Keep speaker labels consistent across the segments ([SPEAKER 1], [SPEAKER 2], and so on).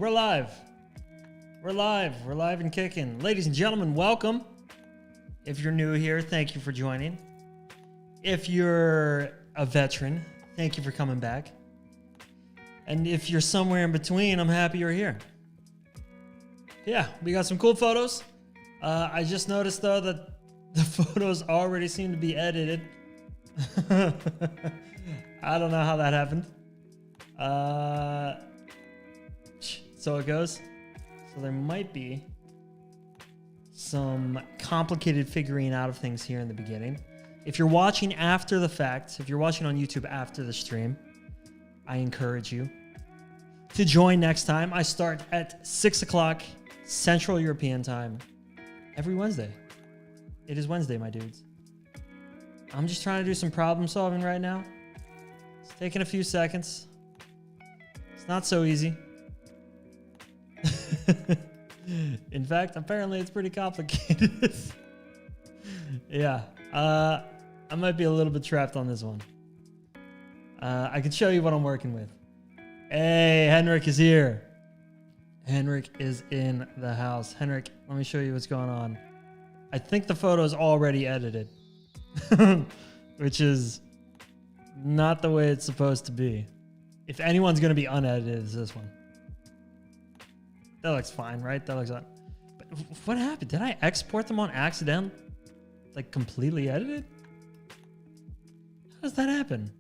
[SPEAKER 1] We're live. We're live. We're live and kicking. Ladies and gentlemen, welcome. If you're new here, thank you for joining. If you're a veteran, thank you for coming back. And if you're somewhere in between, I'm happy you're here. Yeah, we got some cool photos. I just noticed, though, that the photos already seem to be edited. I don't know how that happened. So it goes. So there might be some complicated figuring out of things here in the beginning. If you're watching after the fact, if you're watching on YouTube after the stream, I encourage you to join next time. I start at 6 o'clock Central European time every Wednesday. It is Wednesday, my dudes. I'm just trying to do some problem solving right now. It's taking a few seconds. It's not so easy. In fact, apparently it's pretty complicated. Yeah. I might be a little bit trapped on this one. I can show you what I'm working with. Hey, Henrik is here. Henrik is in the house. Henrik, let me show you what's going on. I think the photo is already edited, which is not the way it's supposed to be. If anyone's going to be unedited, it's this one. That looks fine, right? That looks fine. But what happened? Did I export them on accident? Like completely edited? How does that happen?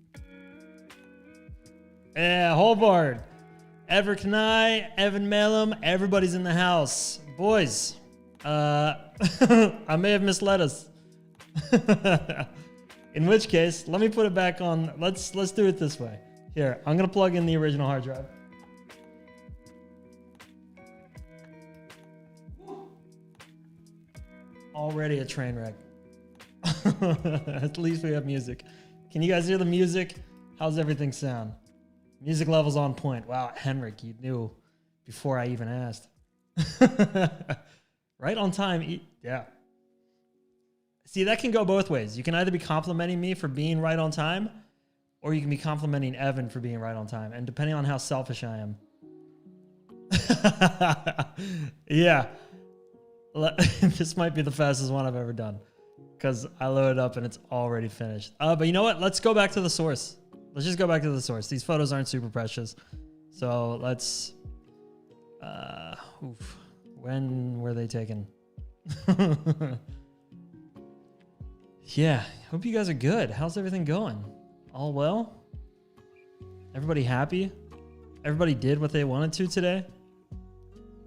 [SPEAKER 1] Yeah, Holbard, Ever Kanai, Evan Melum, everybody's in the house. Boys, I may have misled us. In which case, let me put it back on. Let's do it this way. Here, I'm gonna plug in the original hard drive. Already a train wreck. At least we have music. Can you guys hear the music? How's everything sound? Music level's on point. Wow, Henrik, you knew before I even asked. Right on time. Yeah. See, that can go both ways. You can either be complimenting me for being right on time, or you can be complimenting Evan for being right on time. And depending on how selfish I am. Yeah. This might be the fastest one I've ever done, because I load it up and it's already finished. But you know what? Let's go back to the source. Let's just go back to the source. These photos aren't super precious. So let's... When were they taken? Yeah, hope you guys are good. How's everything going? All well? Everybody happy? Everybody did what they wanted to today?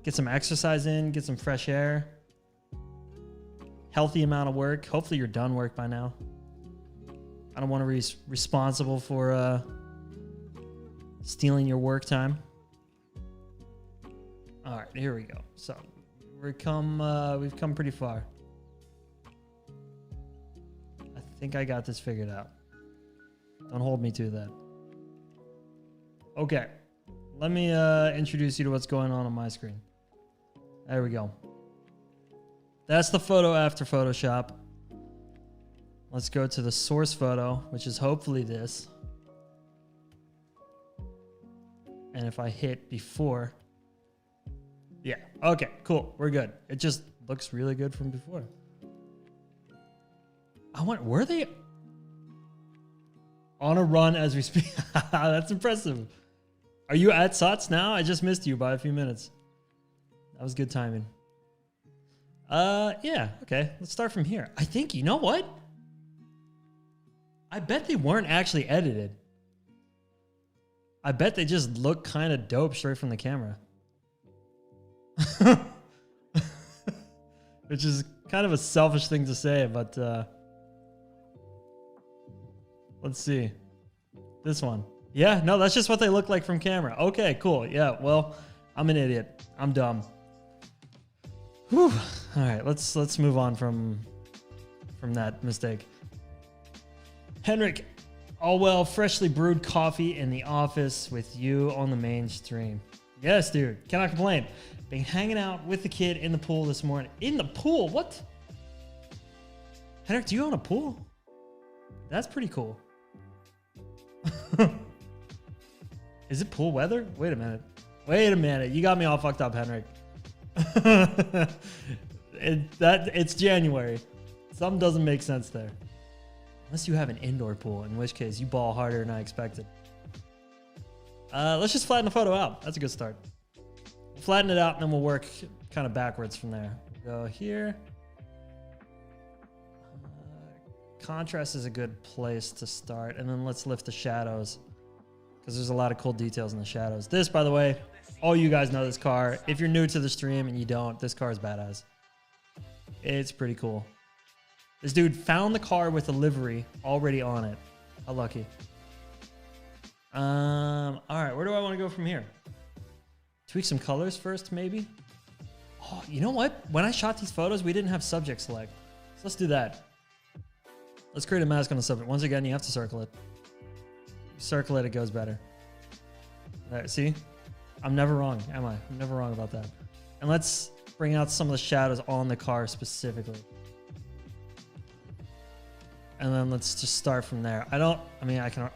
[SPEAKER 1] Get some exercise in, get some fresh air. Healthy amount of work. Hopefully you're done work by now. I don't want to be responsible for stealing your work time. All right, here we go. So we've come pretty far. I think I got this figured out. Don't hold me to that. Okay, let me introduce you to what's going on my screen. There we go. That's the photo after Photoshop. Let's go to the source photo, which is hopefully this. And if I hit before, yeah, okay, cool, we're good. It just looks really good from before. Were they on a run as we speak? That's impressive. Are you at SOTS now? I just missed you by a few minutes. That was good timing. Yeah, okay, let's start from here. I think, you know what? I bet they weren't actually edited. I bet they just look kind of dope straight from the camera. Which is kind of a selfish thing to say, but let's see. This one. Yeah, no, that's just what they look like from camera. Okay, cool. Yeah, well, I'm an idiot. I'm dumb. Whew. All right, let's move on from that mistake. Henrik, all well, freshly brewed coffee in the office with you on the main stream. Yes, dude, cannot complain. Been hanging out with the kid in the pool this morning. In the pool? What? Henrik, do you own a pool? That's pretty cool. Is it pool weather? Wait a minute. Wait a minute. You got me all fucked up, Henrik. It's January. Something doesn't make sense there. Unless you have an indoor pool, in which case you ball harder than I expected. Let's just flatten the photo out. That's a good start. We'll flatten it out, and then we'll work kind of backwards from there. We'll go here. Contrast is a good place to start, and then let's lift the shadows because there's a lot of cool details in the shadows. This, by the way, all you guys know this car. If you're new to the stream and you don't, this car is badass. It's pretty cool. This dude found the car with a livery already on it. How lucky. All right, where do I want to go from here? Tweak some colors first, maybe. Oh, you know what? When I shot these photos, we didn't have subject select. So let's do that. Let's create a mask on the subject. Once again, you have to circle it. You circle it, it goes better. All right, see? I'm never wrong, am I? I'm never wrong about that. And let's bring out some of the shadows on the car specifically. And then let's just start from there. I can...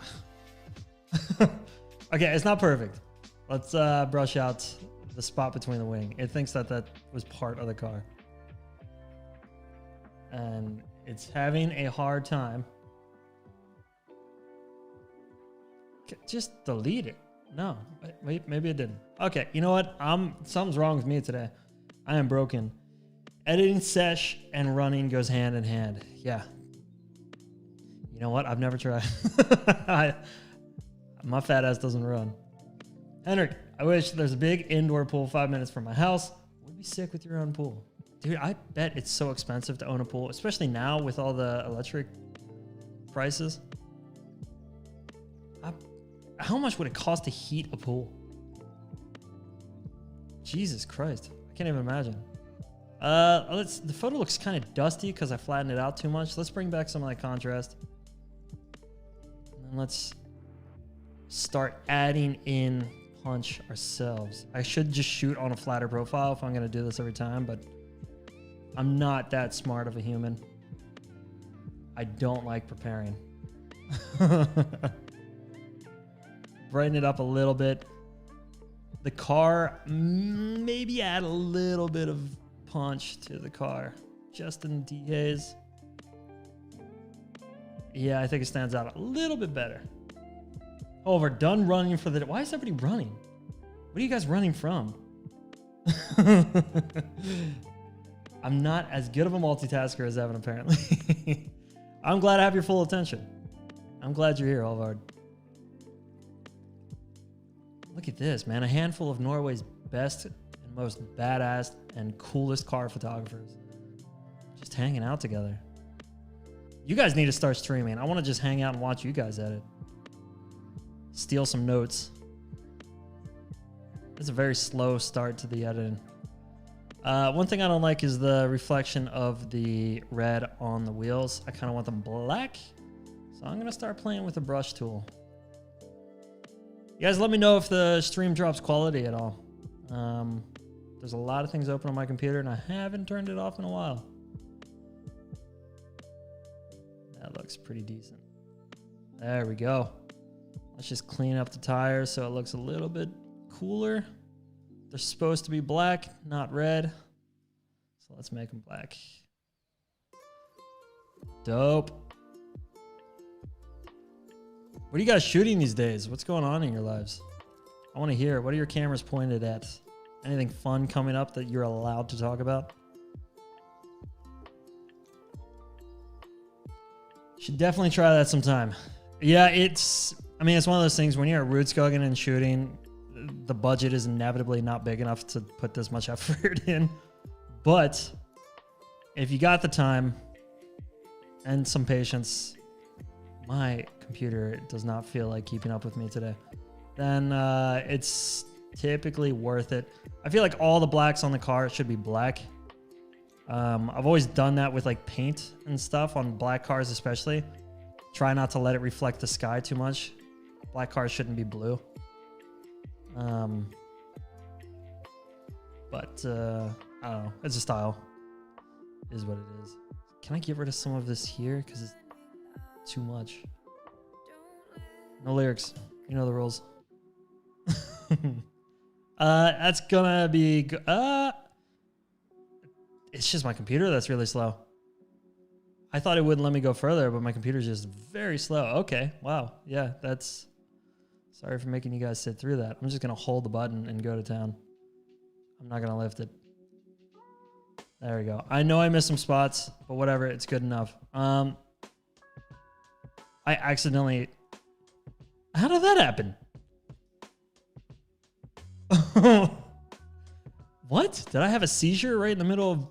[SPEAKER 1] Okay, it's not perfect. Let's brush out the spot between the wing. It thinks that that was part of the car. And it's having a hard time. Just delete it. No, wait, maybe it didn't. Okay, you know what? Something's wrong with me today. I am broken. Editing sesh and running goes hand in hand. Yeah. You know what? I've never tried. My fat ass doesn't run. Henrik, I wish there's a big indoor pool 5 minutes from my house. Would be sick with your own pool. Dude, I bet it's so expensive to own a pool, especially now with all the electric prices. How much would it cost to heat a pool? Jesus Christ. I can't even imagine. The photo looks kind of dusty because I flattened it out too much. Let's bring back some of that contrast. And then let's start adding in punch ourselves. I should just shoot on a flatter profile if I'm going to do this every time, but I'm not that smart of a human. I don't like preparing. Brighten it up a little bit. The car, maybe add a little bit of punch to the car. Just in the dehaze. Yeah, I think it stands out a little bit better. Oh, we're done running for the... Why is everybody running? What are you guys running from? I'm not as good of a multitasker as Evan, apparently. I'm glad I have your full attention. I'm glad you're here, Alvard. Look at this, man. A handful of Norway's best and most badass and coolest car photographers. Just hanging out together. You guys need to start streaming. I want to just hang out and watch you guys edit. Steal some notes. It's a very slow start to the editing. One thing I don't like is the reflection of the red on the wheels. I kind of want them black. So I'm going to start playing with the brush tool. You guys let me know if the stream drops quality at all. There's a lot of things open on my computer and I haven't turned it off in a while. That looks pretty decent. There we go. Let's just clean up the tires so it looks a little bit cooler. They're supposed to be black, not red. So let's make them black. Dope. What are you guys shooting these days? What's going on in your lives? I want to hear. What are your cameras pointed at? Anything fun coming up that you're allowed to talk about? Should definitely try that sometime. Yeah, it's one of those things when you're at Rudskogen and shooting, the budget is inevitably not big enough to put this much effort in. But if you got the time and some patience, my computer does not feel like keeping up with me today, then it's typically worth it. I feel like all the blacks on the car should be black. I've always done that with like paint and stuff on black cars especially. Try not to let it reflect the sky too much. Black cars shouldn't be blue. But I don't know. It's a style. It is what it is. Can I get rid of some of this here? Because it's too much. No lyrics. You know the rules. That's gonna be, it's just my computer that's really slow. I thought it wouldn't let me go further, but my computer's just very slow. Okay, wow. Yeah, that's, sorry for making you guys sit through that. I'm just gonna hold the button and go to town. I'm not gonna lift it. There we go. I know I missed some spots, but whatever, it's good enough. I accidentally, how did that happen? What? Did I have a seizure right in the middle of...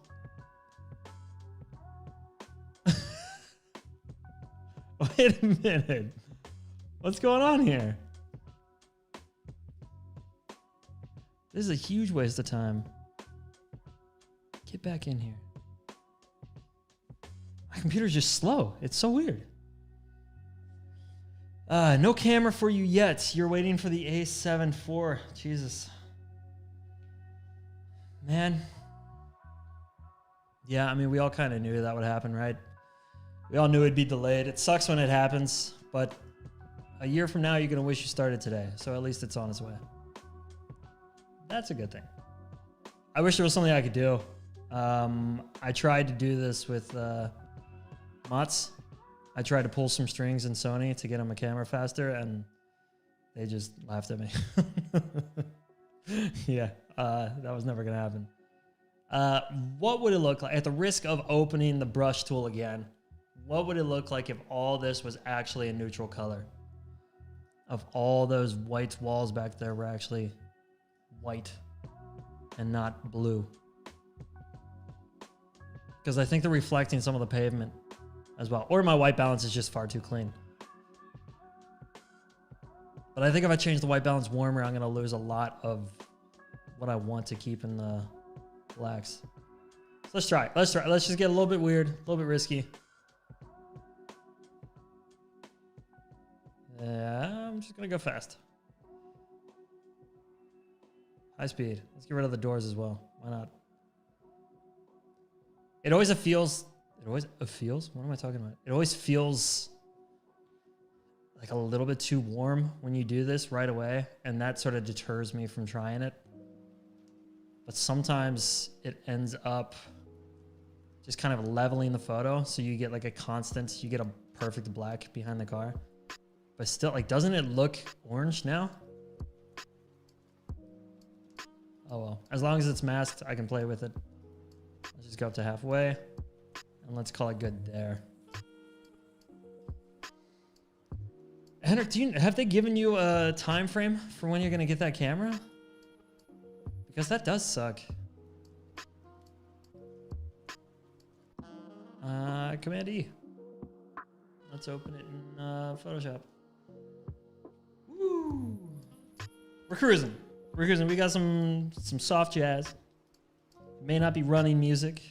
[SPEAKER 1] Wait a minute. What's going on here? This is a huge waste of time. Get back in here. My computer's just slow. It's so weird. No camera for you yet. You're waiting for the A7 IV. Jesus. Man. Yeah, I mean, we all kind of knew that would happen, right? We all knew it'd be delayed. It sucks when it happens, but a year from now, you're going to wish you started today. So at least it's on its way. That's a good thing. I wish there was something I could do. I tried to do this with Mott's. I tried to pull some strings in Sony to get him a camera faster, and they just laughed at me. Yeah, that was never going to happen. What would it look like, at the risk of opening the brush tool again, what would it look like if all this was actually a neutral color? If all those white walls back there were actually white and not blue? Because I think they're reflecting some of the pavement as well. Or my white balance is just far too clean. But I think if I change the white balance warmer, I'm going to lose a lot of what I want to keep in the blacks. So let's try. Let's try. Let's just get a little bit weird, a little bit risky. Yeah, I'm just going to go fast. High speed. Let's get rid of the doors as well. Why not? It always feels... What am I talking about? It always feels like a little bit too warm when you do this right away, and that sort of deters me from trying it. But sometimes it ends up just kind of leveling the photo, so you get like a constant, you get a perfect black behind the car. But still, like, doesn't it look orange now? Oh well. As long as it's masked, I can play with it. Let's just go up to halfway. And let's call it good there. Henrik, have they given you a time frame for when you're going to get that camera? Because that does suck. Command E. Let's open it in Photoshop. Woo! We're cruising. We're cruising. We got some soft jazz. May not be running music,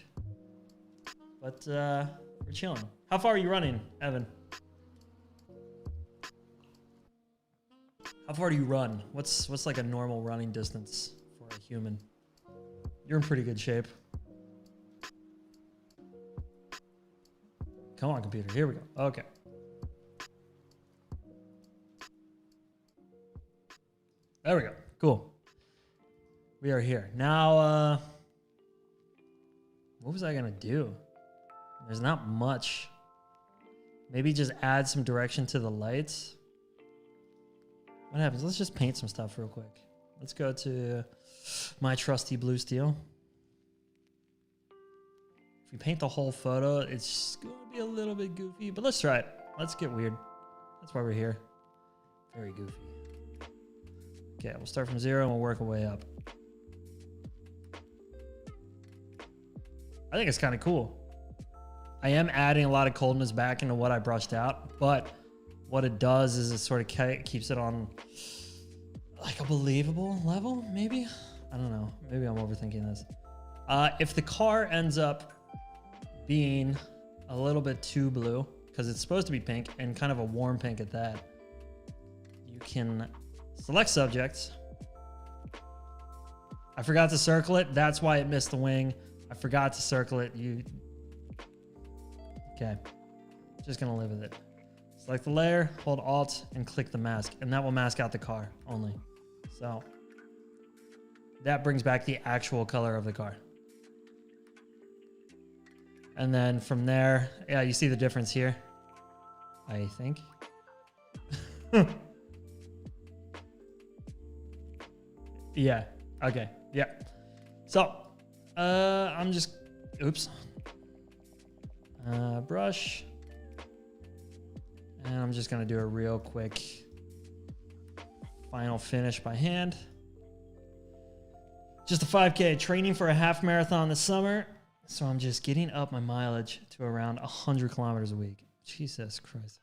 [SPEAKER 1] but we're chilling. How far are you running, Evan? How far do you run? What's like a normal running distance for a human? You're in pretty good shape. Come on, computer. Here we go. Okay. There we go. Cool. We are here. Now, what was I going to do? There's not much. Maybe just add some direction to the lights. What happens? Let's just paint some stuff real quick. Let's go to my trusty blue steel. If we paint the whole photo, it's going to be a little bit goofy, but let's try it. Let's get weird. That's why we're here. Very goofy. Okay, we'll start from 0 and we'll work our way up. I think it's kind of cool. I am adding a lot of coldness back into what I brushed out, but what it does is it sort of keeps it on like a believable level, maybe? I don't know. Maybe I'm overthinking this. If the car ends up being a little bit too blue, because it's supposed to be pink and kind of a warm pink at that, you can select subjects. I forgot to circle it. That's why it missed the wing. I forgot to circle it. Okay. Just gonna live with it. Select the layer, hold Alt, and click the mask, and that will mask out the car only. So that brings back the actual color of the car. And then from there, yeah, you see the difference here, I think. Yeah, okay, yeah. So, I'm just, oops. Brush. And I'm just gonna do a real quick final finish by hand. Just a 5K, training for a half marathon this summer. So I'm just getting up my mileage to around 100 kilometers a week. Jesus Christ.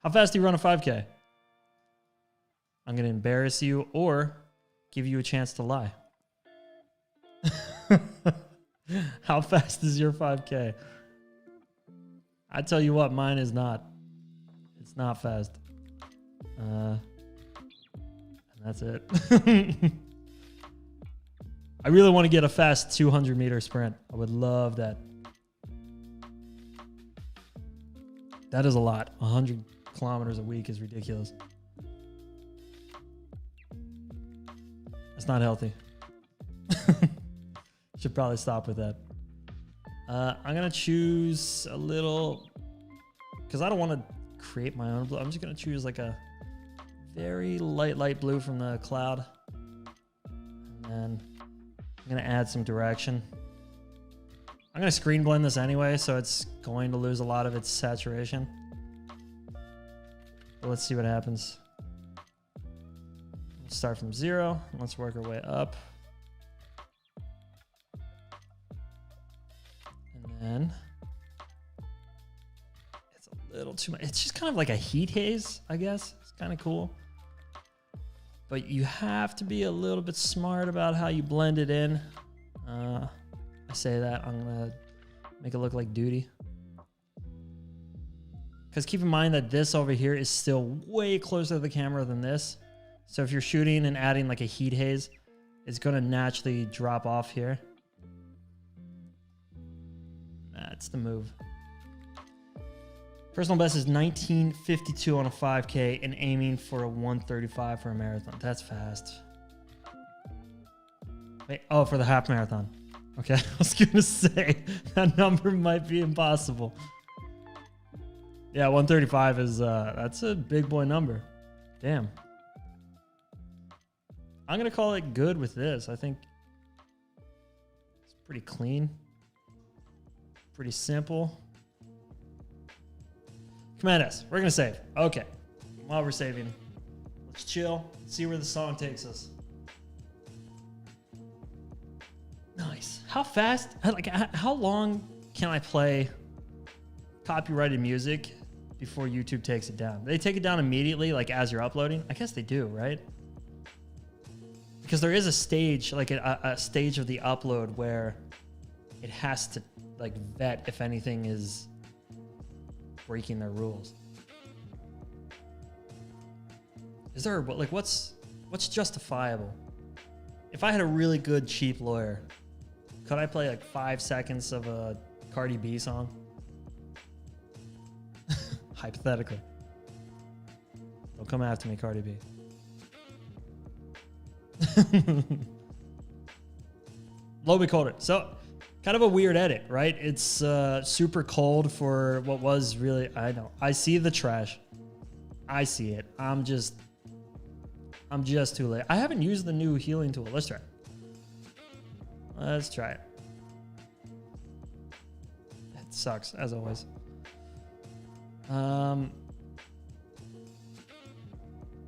[SPEAKER 1] How fast do you run a 5K? I'm going to embarrass you or give you a chance to lie. How fast is your 5K? I tell you what, mine is not. It's not fast. And that's it. I really want to get a fast 200-meter sprint. I would love that. That is a lot. 100 kilometers a week is ridiculous. That's not healthy. Should probably stop with that. I'm going to choose a little, because I don't want to create my own blue. I'm just going to choose like a very light blue from the cloud. And then I'm going to add some direction. I'm going to screen blend this anyway, so it's going to lose a lot of its saturation. But let's see what happens. Let's start from 0. Let's work our way up. And then it's a little too much. It's just kind of like a heat haze, I guess. It's kind of cool. But you have to be a little bit smart about how you blend it in. I say that, I'm gonna make it look like duty. Because keep in mind that this over here is still way closer to the camera than this. So if you're shooting and adding like a heat haze, it's gonna naturally drop off here. That's the move. Personal best is 19:52 on a 5K and aiming for a 1:35 for a marathon. That's fast. Wait, oh, for the half marathon. Okay, I was gonna say that number might be impossible. Yeah, 1:35 is, that's a big boy number. Damn. I'm gonna call it good with this. I think it's pretty clean. Pretty simple. Command S, we're gonna save. Okay, while we're saving, let's chill, see where the song takes us. Nice. How fast, like how long can I play copyrighted music before YouTube takes it down? They take it down immediately, like as you're uploading? I guess they do, right? Because there is a stage, like a stage of the upload where it has to like vet if anything is breaking their rules. Is there, like, what's justifiable? If I had a really good cheap lawyer, could I play like 5 seconds of a Cardi B song? Hypothetically. Don't come after me, Cardi B. Low be colder. So kind of a weird edit, right? It's super cold for what was really, I know. I see the trash. I see it. I'm just too late. I haven't used the new healing tool. Let's try it. Let's try it. It sucks, as always.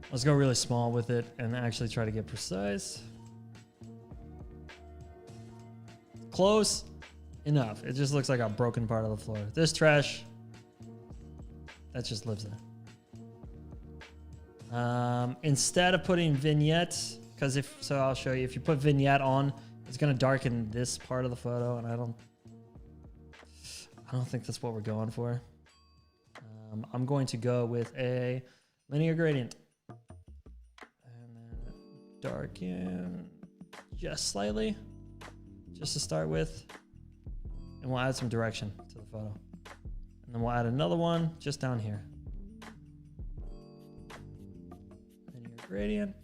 [SPEAKER 1] Let's go really small with it and actually try to get precise. Close enough. It just looks like a broken part of the floor. This trash, that just lives there. Instead of putting vignette, because so I'll show you, if you put vignette on, it's going to darken this part of the photo, and I don't think that's what we're going for. I'm going to go with a linear gradient. And then darken just slightly, just to start with. And we'll add some direction to the photo. And then we'll add another one just down here. Linear gradient.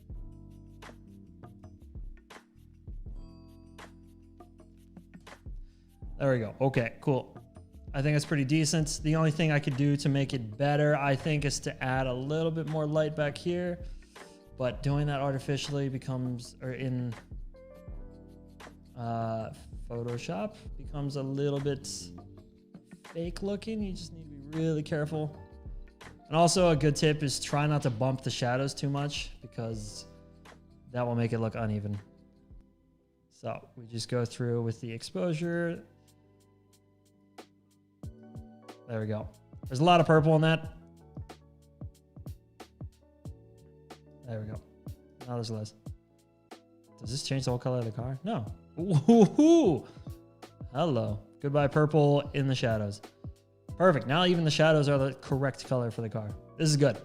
[SPEAKER 1] There we go. Okay, cool. I think it's pretty decent. The only thing I could do to make it better, I think, is to add a little bit more light back here. But doing that artificially becomes, or in Photoshop, becomes a little bit fake looking. You just need to be really careful. And also a good tip is try not to bump the shadows too much, because that will make it look uneven. So we just go through with the exposure. There we go. There's a lot of purple in that. There we go. Now there's less. Does this change the whole color of the car? No. Ooh. Hello. Goodbye purple in the shadows. Perfect. Now even the shadows are the correct color for the car. This is good.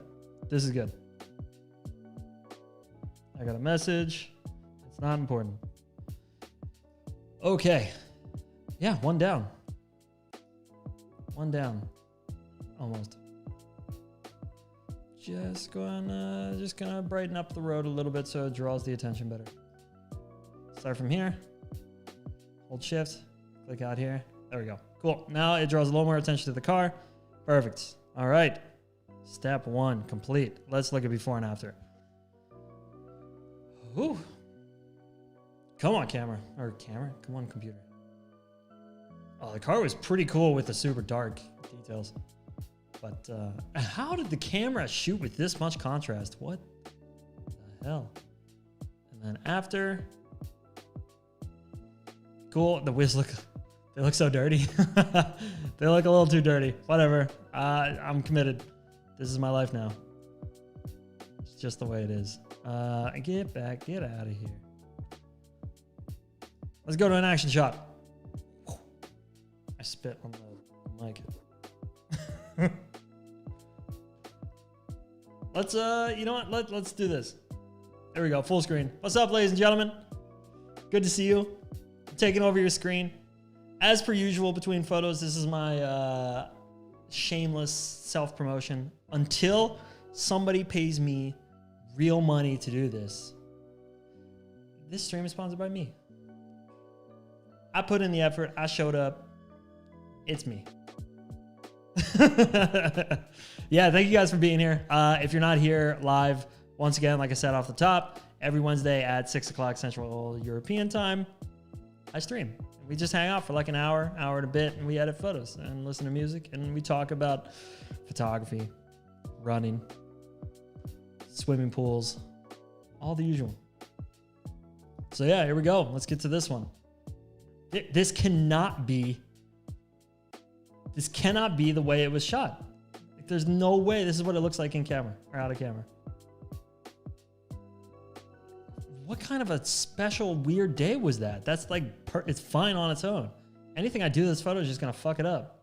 [SPEAKER 1] This is good. I got a message. It's not important. Okay. Yeah, one down. One down. Almost. Just gonna brighten up the road a little bit so it draws the attention better. Start from here. Hold shift. Click out here. There we go. Cool. Now it draws a little more attention to the car. Perfect. All right. Step one complete. Let's look at before and after. Whew. Come on, camera. Or camera. Come on, computer. Oh, the car was pretty cool with the super dark details. But how did the camera shoot with this much contrast? What the hell? And then after. Cool. The wheels look, they look so dirty. They look a little too dirty. Whatever. I'm committed. This is my life now. It's just the way it is. Get back. Get out of here. Let's go to an action shot. I spit on the mic. Let's you know what? Let's do this. There we go. Full screen. What's up, ladies and gentlemen? Good to see you. I'm taking over your screen. As per usual, between photos, this is my shameless self-promotion. Until somebody pays me real money to do this, this stream is sponsored by me. I put in the effort. I showed up. It's me. Yeah, thank you guys for being here. If you're not here live, once again, like I said off the top, every Wednesday at 6 o'clock Central European time, I stream. We just hang out for like an hour and a bit, and we edit photos and listen to music, and we talk about photography, running, swimming pools, all the usual. So yeah, here we go. Let's get to this one. This cannot be the way it was shot. Like, there's no way this is what it looks like in camera or out of camera. What kind of a special weird day was that? That's like, it's fine on its own. Anything I do to this photo is just gonna fuck it up.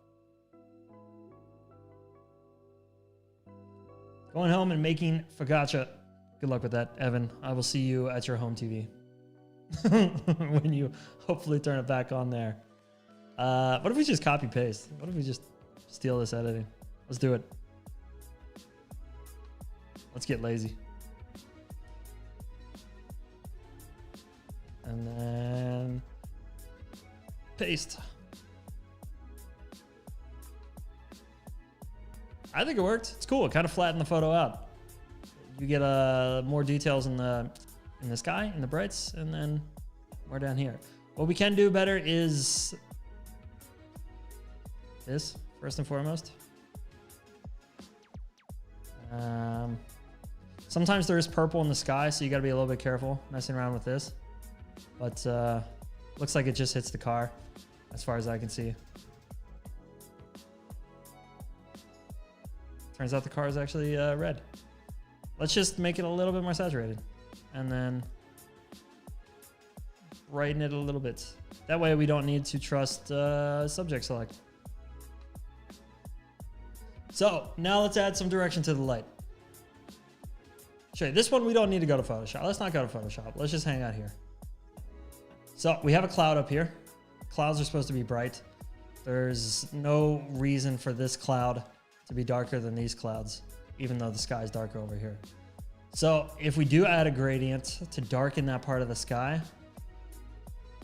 [SPEAKER 1] Going home and making focaccia. Good luck with that, Evan. I will see you at your home TV. When you hopefully turn it back on there. What if we just copy paste? What if we just steal this editing? Let's do it. Let's get lazy. And then paste. I think it worked. It's cool. It kind of flattened the photo out. You get more details in the sky, in the brights, and then more down here. What we can do better is this, first and foremost. Sometimes there is purple in the sky, so you got to be a little bit careful messing around with this. But looks like it just hits the car, as far as I can see. Turns out the car is actually red. Let's just make it a little bit more saturated, and then brighten it a little bit. That way we don't need to trust subject select. So now let's add some direction to the light. Show you. This one we don't need to go to Photoshop. Let's not go to Photoshop. Let's just hang out here. So we have a cloud up here. Clouds are supposed to be bright. There's no reason for this cloud to be darker than these clouds, even though the sky is darker over here. So if we do add a gradient to darken that part of the sky,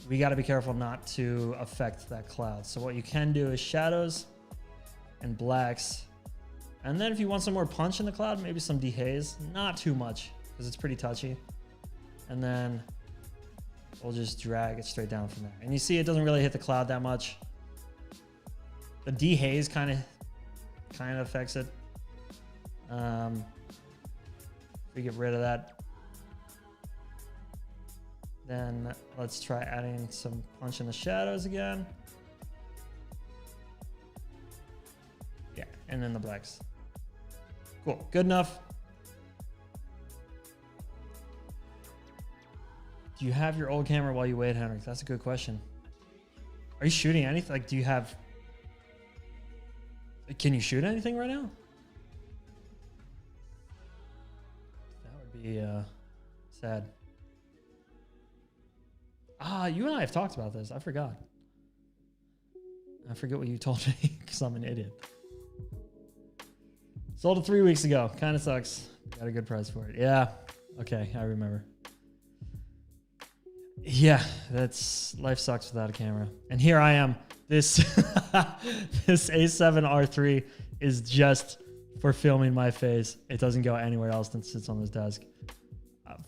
[SPEAKER 1] we got to be careful not to affect that cloud. So what you can do is shadows and blacks. And then if you want some more punch in the cloud, maybe some dehaze, not too much because it's pretty touchy. And then we'll just drag it straight down from there. And you see it doesn't really hit the cloud that much. The dehaze kind of affects it. If we get rid of that, then let's try adding some punch in the shadows again. Yeah, and then the blacks. Cool, good enough. Do you have your old camera while you wait, Henrik? That's a good question. Are you shooting anything? Like, do you have... Can you shoot anything right now? That would be sad. Ah, you and I have talked about this. I forgot. I forget what you told me because I'm an idiot. Sold it 3 weeks ago. Kind of sucks. Got a good price for it. Yeah. Okay, I remember. Yeah, that's life sucks without a camera. And here I am. This this A7R3 is just for filming my face. It doesn't go anywhere else than sits on this desk.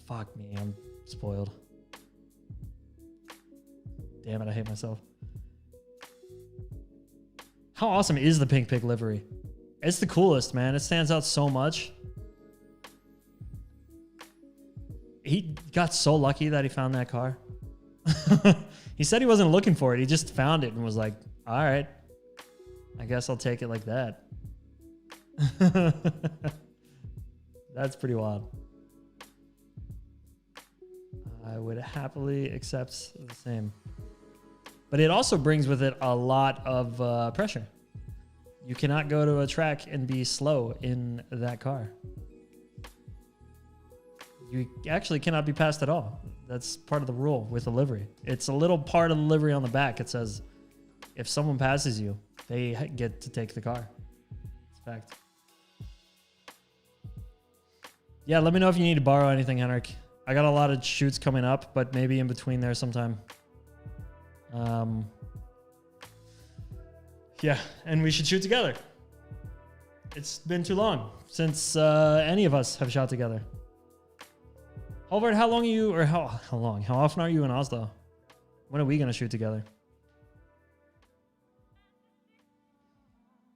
[SPEAKER 1] Fuck me, I'm spoiled. Damn it, I hate myself. How awesome is the pink pig livery? It's the coolest, man. It stands out so much. He got so lucky that he found that car. He said he wasn't looking for it. He just found it and was like, all right, I guess I'll take it like that. That's pretty wild. I would happily accept the same. But it also brings with it a lot of pressure. You cannot go to a track and be slow in that car. You actually cannot be passed at all. That's part of the rule with the livery. It's a little part of the livery on the back. It says, if someone passes you, they get to take the car. It's a fact. Yeah, let me know if you need to borrow anything, Henrik. I got a lot of shoots coming up, but maybe in between there sometime. Yeah, and we should shoot together. It's been too long since any of us have shot together. Holbert, how long are you, or how long? How often are you in Oslo? When are we going to shoot together?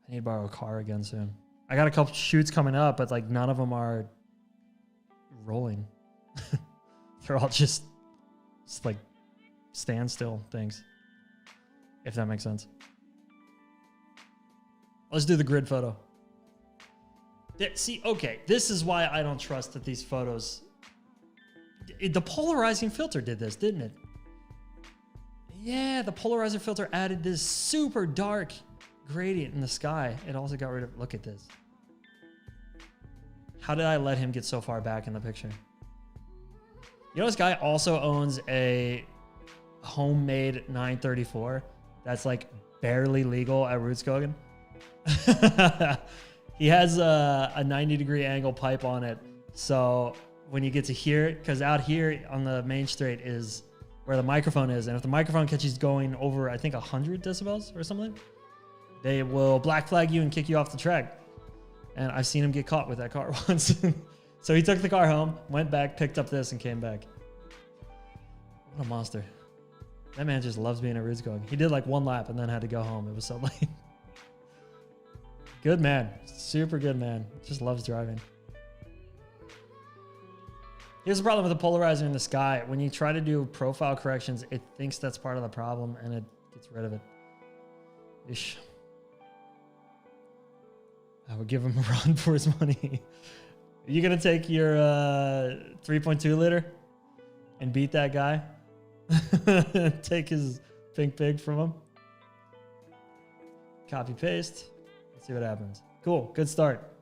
[SPEAKER 1] I need to borrow a car again soon. I got a couple shoots coming up, but like none of them are rolling. They're all just like standstill things, if that makes sense. Let's do the grid photo. See, okay, this is why I don't trust that these photos... The polarizing filter did this, didn't it? Yeah, the polarizer filter added this super dark gradient in the sky. It also got rid of... Look at this. How did I let him get so far back in the picture? You know, this guy also owns a homemade 934 that's like barely legal at Rudskogen. He has a 90-degree angle pipe on it. So when you get to here, because out here on the main straight is where the microphone is. And if the microphone catches going over, I think 100 decibels or something, they will black flag you and kick you off the track. And I've seen him get caught with that car once. So he took the car home, went back, picked up this, and came back. What a monster. That man just loves being at Rudskogen. He did like one lap and then had to go home. It was so late. Good man. Super good man. Just loves driving. Here's the problem with the polarizer in the sky. When you try to do profile corrections, it thinks that's part of the problem and it gets rid of it. Ish. I would give him a run for his money. Are you going to take your 3.2 liter and beat that guy? Take his pink pig from him? Copy paste. Let's see what happens. Cool. Good start.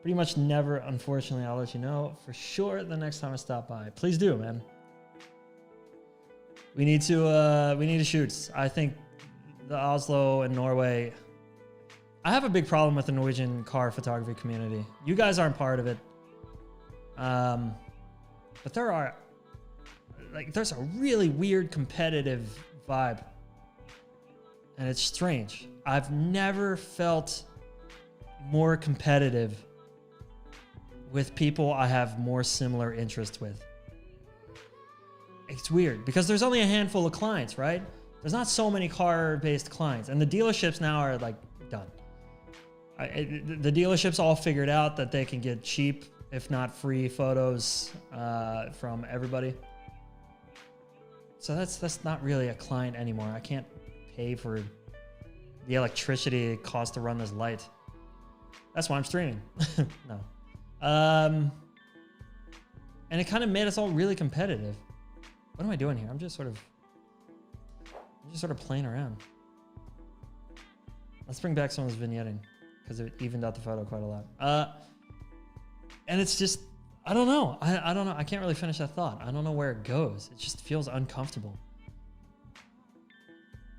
[SPEAKER 1] Pretty much never, unfortunately. I'll let you know for sure the next time I stop by. Please do, man. We need to shoot. I think the Oslo and Norway. I have a big problem with the Norwegian car photography community. You guys aren't part of it. But there are like there's a really weird competitive vibe. And it's strange. I've never felt more competitive with people I have more similar interests with. It's weird because there's only a handful of clients, right? There's not so many car-based clients, and the dealerships now are like done. The dealerships all figured out that they can get cheap, if not free, photos from everybody. So that's not really a client anymore. I can't pay for the electricity it costs to run this light. That's why I'm streaming. No. And it kind of made us all really competitive. What am I doing here? I'm just sort of playing around. Let's bring back some of this vignetting because it evened out the photo quite a lot. And it's just, I don't know. I don't know. I can't really finish that thought. I don't know where it goes. It just feels uncomfortable.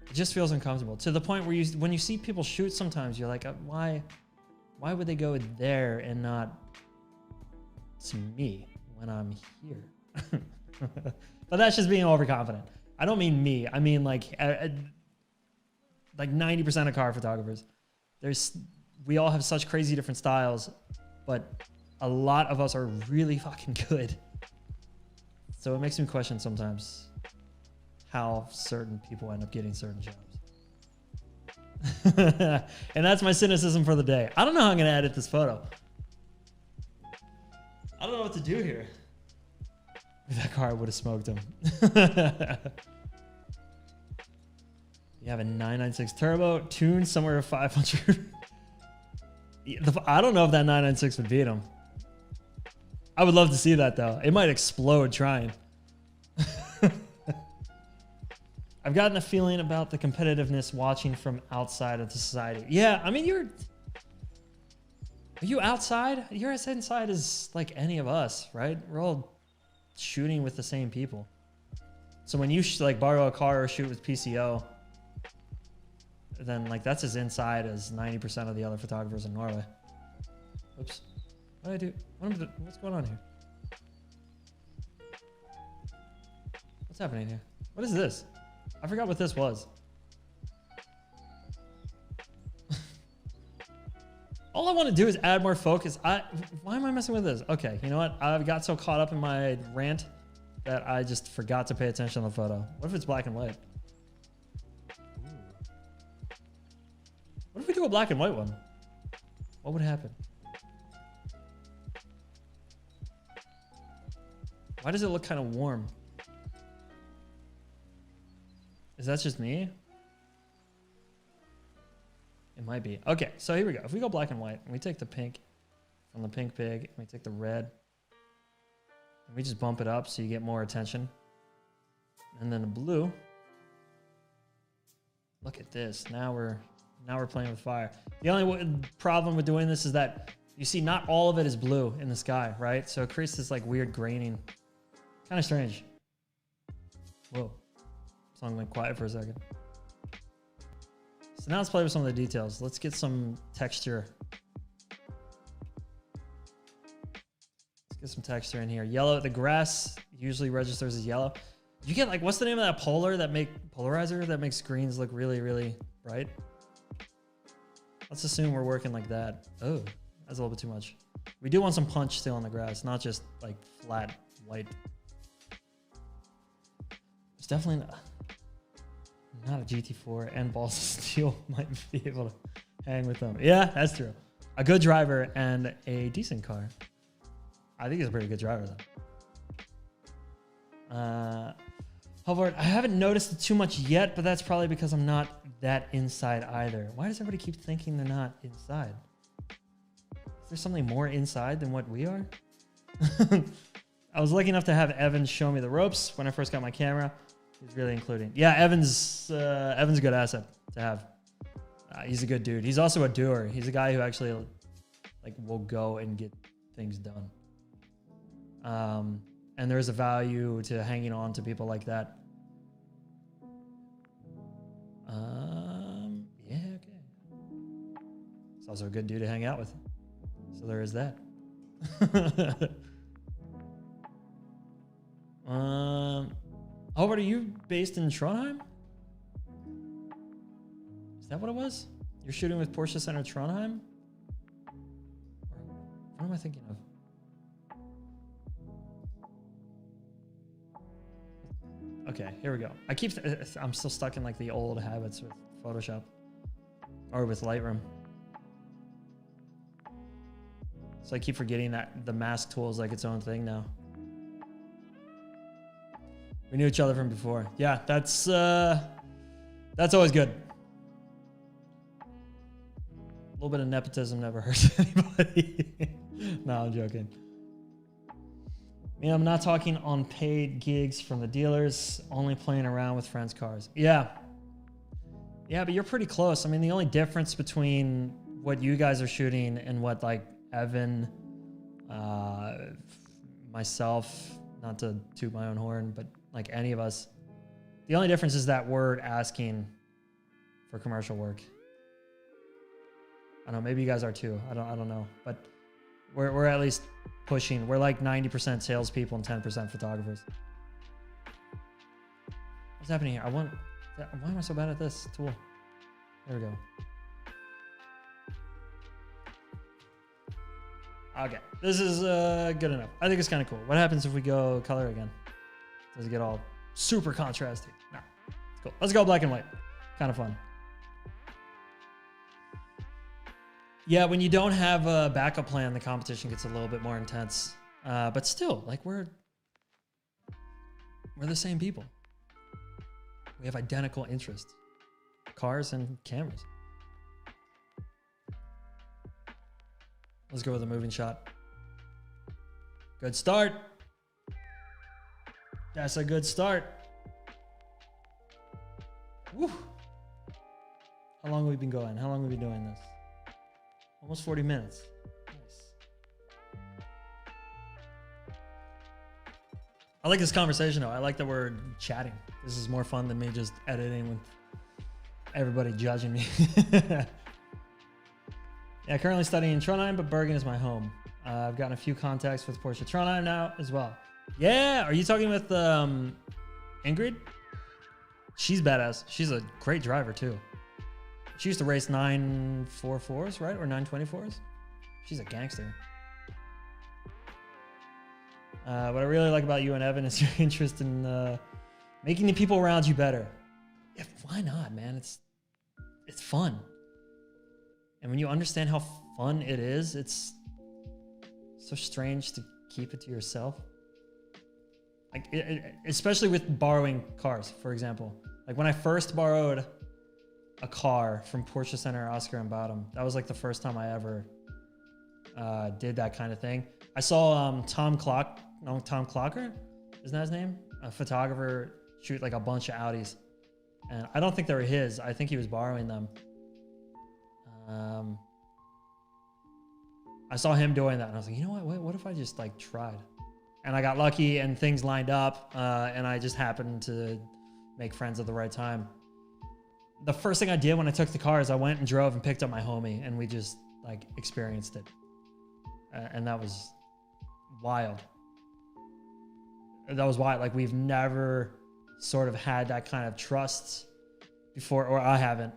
[SPEAKER 1] It just feels uncomfortable to the point where when you see people shoot, sometimes you're like, why would they go there and not to me when I'm here? But that's just being overconfident. I don't mean me. I mean like 90% of car photographers. We all have such crazy different styles, but a lot of us are really fucking good. So it makes me question sometimes how certain people end up getting certain jobs. And that's my cynicism for the day. I don't know how I'm gonna edit this photo. I don't know what to do here. If that car would have smoked him. You have a 996 turbo, tuned somewhere to 500. I don't know if that 996 would beat him. I would love to see that though. It might explode trying. I've gotten a feeling about the competitiveness watching from outside of the society. Yeah, I mean, are you outside? You're as inside as like any of us, right? We're all shooting with the same people. So when you like borrow a car or shoot with PCO, then like that's as inside as 90% of the other photographers in Norway. Oops. What did I do? What's going on here? What's happening here? What is this? I forgot what this was. All I want to do is add more focus. Why am I messing with this? Okay, you know what? I got so caught up in my rant that I just forgot to pay attention to the photo. What if it's black and white? What if we do a black and white one? What would happen? Why does it look kind of warm? Is that just me? It might be. Okay, so here we go. If we go black and white, and we take the pink from the pink pig, and we take the red, and we just bump it up so you get more attention. And then the blue. Look at this. Now we're playing with fire. The only problem with doing this is that you see not all of it is blue in the sky, right? So it creates this like weird graining. Kind of strange. Whoa. Song went quiet for a second. So now let's play with some of the details. Let's get some texture. Let's get some texture in here. Yellow, the grass usually registers as yellow. You get like, what's the name of that polarizer that makes greens look really, really bright? Let's assume we're working like that. Oh, that's a little bit too much. We do want some punch still on the grass, not just like flat white. It's definitely not a GT4 and balls of steel might be able to hang with them. Yeah, that's true. A good driver and a decent car. I think he's a pretty good driver though. However, I haven't noticed it too much yet, but that's probably because I'm not that inside either. Why does everybody keep thinking they're not inside? Is there something more inside than what we are? I was lucky enough to have Evan show me the ropes when I first got my camera. He's really including. Yeah, Evan's a good asset to have. He's a good dude. He's also a doer. He's a guy who actually like will go and get things done. And there's a value to hanging on to people like that. Yeah, okay. He's also a good dude to hang out with. So there is that. Hobart, are you based in Trondheim? Is that what it was? You're shooting with Porsche Center Trondheim? What am I thinking of? Okay, here we go. I'm still stuck in like the old habits with Photoshop or with Lightroom. So I keep forgetting that the mask tool is like its own thing now. We knew each other from before. Yeah, that's always good. A little bit of nepotism never hurts anybody. No, I'm joking. I'm not talking on paid gigs from the dealers, only playing around with friends' cars. Yeah. Yeah, but you're pretty close. I mean, the only difference between what you guys are shooting and what like Evan, myself, not to toot my own horn, but like any of us, the only difference is that we're asking for commercial work. I don't know, maybe you guys are too. I don't know, but we're at least pushing. We're like 90% salespeople and 10% photographers. What's happening here? Why am I so bad at this tool? There we go. Okay, this is good enough. I think it's kind of cool. What happens if we go color again? Does it get all super contrasty? No, it's cool. Let's go black and white. Kind of fun. Yeah, when you don't have a backup plan, the competition gets a little bit more intense. But still, like we're the same people. We have identical interests. Cars and cameras. Let's go with a moving shot. Good start. That's a good start. Woo. How long have we been going? How long have we been doing this? Almost 40 minutes. Nice. I like this conversation though. I like that we're chatting. This is more fun than me just editing with everybody judging me. Yeah, currently studying in Trondheim, but Bergen is my home. I've gotten a few contacts with Porsche Trondheim now as well. Yeah, are you talking with Ingrid? She's badass. She's a great driver too. She used to race 944s, right? Or 924s? She's a gangster. What I really like about you and Evan is your interest in making the people around you better. Yeah, why not, man? It's fun. And when you understand how fun it is, it's so strange to keep it to yourself. Like, especially with borrowing cars, for example. Like when I first borrowed a car from Porsche Center Oscar and Bottom, that was like the first time I ever did that kind of thing. I saw Tom Clocker, isn't that his name? A photographer shoot like a bunch of Audis. And I don't think they were his. I think he was borrowing them. I saw him doing that and I was like, you know what if I just like tried? And I got lucky and things lined up and I just happened to make friends at the right time. The first thing I did when I took the car is I went and drove and picked up my homey and we just like experienced it. And that was wild. That was wild. Like we've never sort of had that kind of trust before, or I haven't.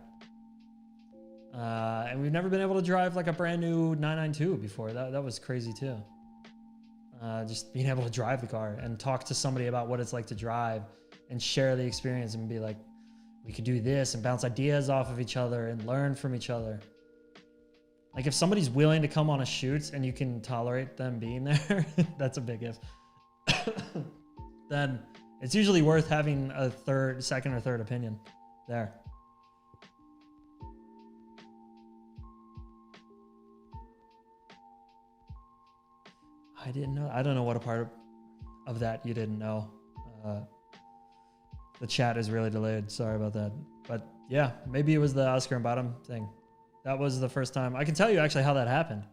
[SPEAKER 1] And we've never been able to drive like a brand new 992 before. That was crazy too. Just being able to drive the car and talk to somebody about what it's like to drive and share the experience and be like, we could do this and bounce ideas off of each other and learn from each other. Like if somebody's willing to come on a shoot and you can tolerate them being there, that's a big if. Then it's usually worth having a second or third opinion there. I didn't know. I don't know what a part of that you didn't know. The chat is really delayed. Sorry about that. But yeah, maybe it was the Oscar and Bottom thing. That was the first time. I can tell you actually how that happened.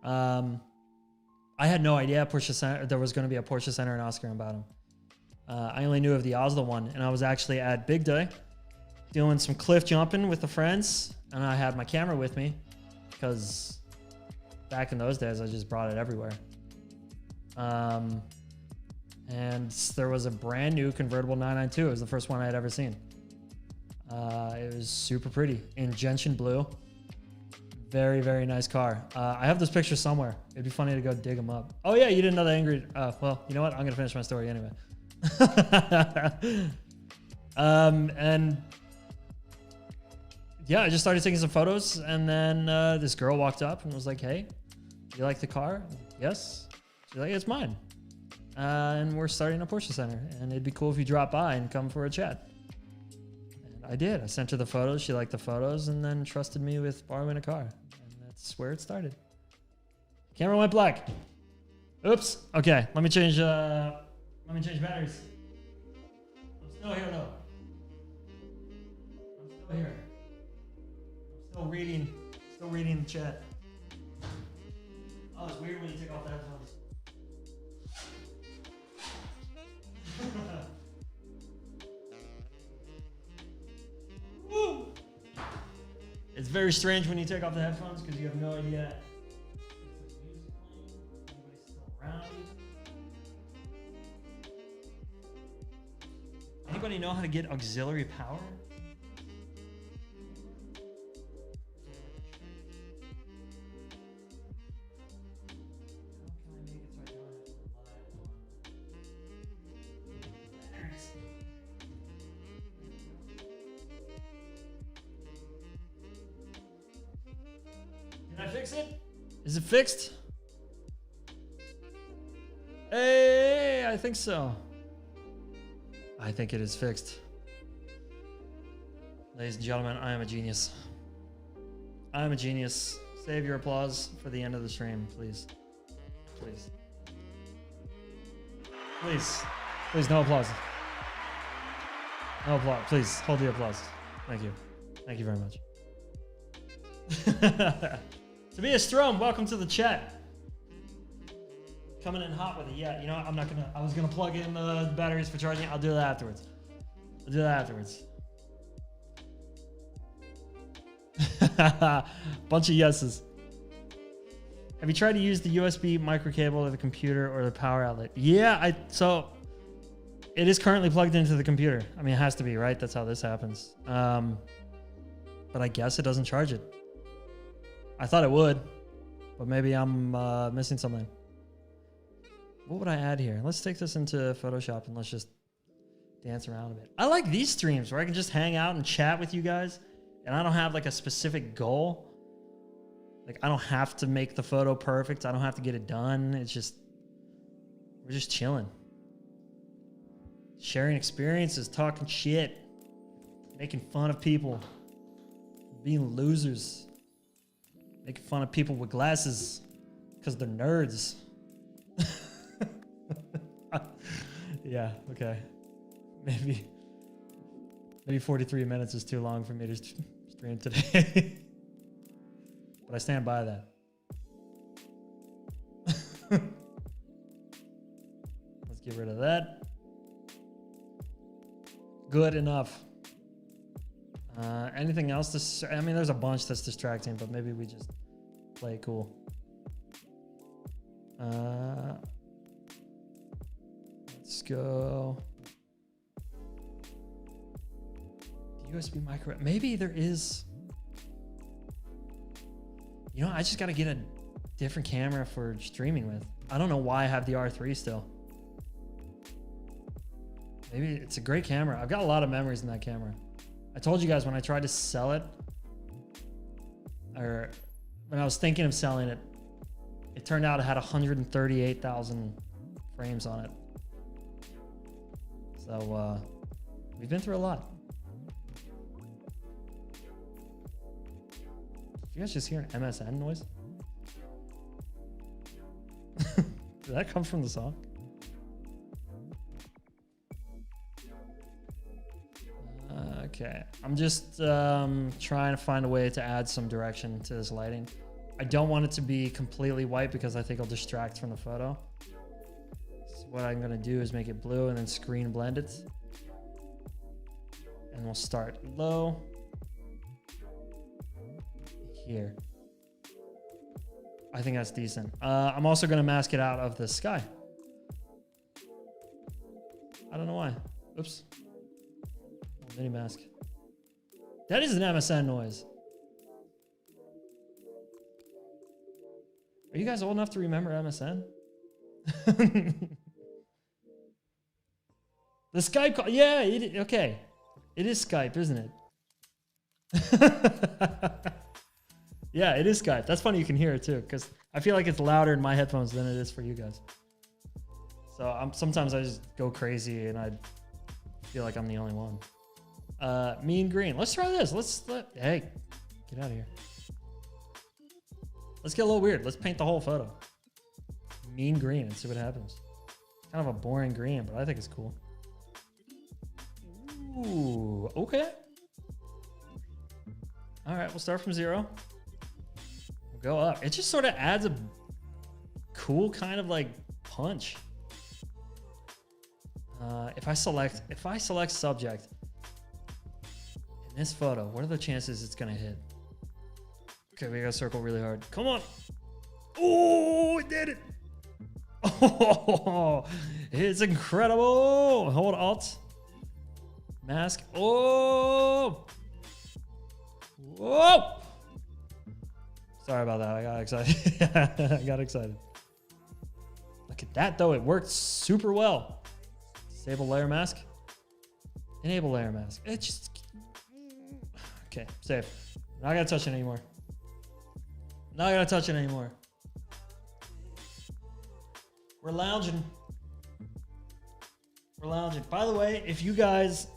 [SPEAKER 1] I had no idea Porsche Center, there was going to be a Porsche Center and Oscar and Bottom. I only knew of the Oslo one, and I was actually at Big Day doing some cliff jumping with the friends, and I had my camera with me because back in those days I just brought it everywhere. And there was a brand new convertible 992. It was the first one I had ever seen. It was super pretty in gentian blue. Very, very nice car. I have this picture somewhere. It'd be funny to go dig them up. Oh yeah, you didn't know that Ingrid. Well, you know what? I'm gonna finish my story anyway. And yeah, I just started taking some photos, and then this girl walked up and was like, "Hey, you like the car?" Yes. She's like, "It's mine." And we're starting a Porsche Center, and it'd be cool if you drop by and come for a chat. And I did. I sent her the photos. She liked the photos, and then trusted me with borrowing a car. And that's where it started. Camera went black. Oops. Okay, let me change batteries. I'm still here though. I'm still here. I'm still reading the chat. Oh, it's weird when you take off the headphones. Woo! It's very strange when you take off the headphones because you have no idea if there's music playing, anybody's still around. Anybody know how to get auxiliary power? Did I fix it? Is it fixed? Hey, I think so. I think it is fixed. Ladies and gentlemen, I am a genius. I am a genius. Save your applause for the end of the stream, please. Please. Please. Please, no applause. No applause. Please, hold the applause. Thank you. Thank you very much. Tobias Strom, welcome to the chat. Coming in hot with it. Yeah, you know what? I was gonna plug in the batteries for charging. I'll do that afterwards. Bunch of yeses. Have you tried to use the USB micro cable or the computer or the power outlet? Yeah, so it is currently plugged into the computer. I mean, it has to be, right? That's how this happens. But I guess it doesn't charge it. I thought it would, but maybe I'm missing something. What would I add here? Let's take this into Photoshop and let's just dance around a bit. I like these streams where I can just hang out and chat with you guys, and I don't have like a specific goal. Like I don't have to make the photo perfect. I don't have to get it done. It's just, we're just chilling. Sharing experiences, talking shit, making fun of people, being losers, making fun of people with glasses because they're nerds. Yeah, okay. Maybe 43 minutes is too long for me to stream today. But I stand by that. Let's get rid of that. Good enough. Anything else? I mean, there's a bunch that's distracting, but maybe we just play it cool. Let's go. The USB micro. Maybe there is. You know, I just got to get a different camera for streaming with. I don't know why I have the R3 still. Maybe it's a great camera. I've got a lot of memories in that camera. I told you guys when I tried to sell it, or when I was thinking of selling it, it turned out it had 138,000 frames on it. So we've been through a lot. Did you guys just hear an MSN noise? Did that come from the song? Okay, I'm just trying to find a way to add some direction to this lighting. I don't want it to be completely white because I think it'll distract from the photo. So what I'm gonna do is make it blue and then screen blend it. And we'll start low here. I think that's decent. I'm also gonna mask it out of the sky. I don't know why. Oops. Oh, mini mask. That is an MSN noise. Are you guys old enough to remember MSN? The Skype call. Yeah, okay. It is Skype, isn't it? Yeah, it is Skype. That's funny you can hear it too, because I feel like it's louder in my headphones than it is for you guys. So sometimes I just go crazy and I feel like I'm the only one. Mean green. Let's try this. Hey, get out of here. Let's get a little weird. Let's paint the whole photo. Mean green and see what happens. Kind of a boring green, but I think it's cool. Ooh, okay. All right, we'll start from 0. We'll go up. It just sort of adds a cool kind of like punch. If I select subject in this photo, what are the chances it's gonna hit? Okay, we gotta circle really hard. Come on. Oh, it did it. Oh, it's incredible. Hold Alt. Mask. Oh. Whoa. Sorry about that. I got excited. I got excited. Look at that, though. It worked super well. Disable layer mask. Enable layer mask. It just... Okay, save. Not gonna touch it anymore. Not gonna touch it anymore. We're lounging. We're lounging. By the way, if you guys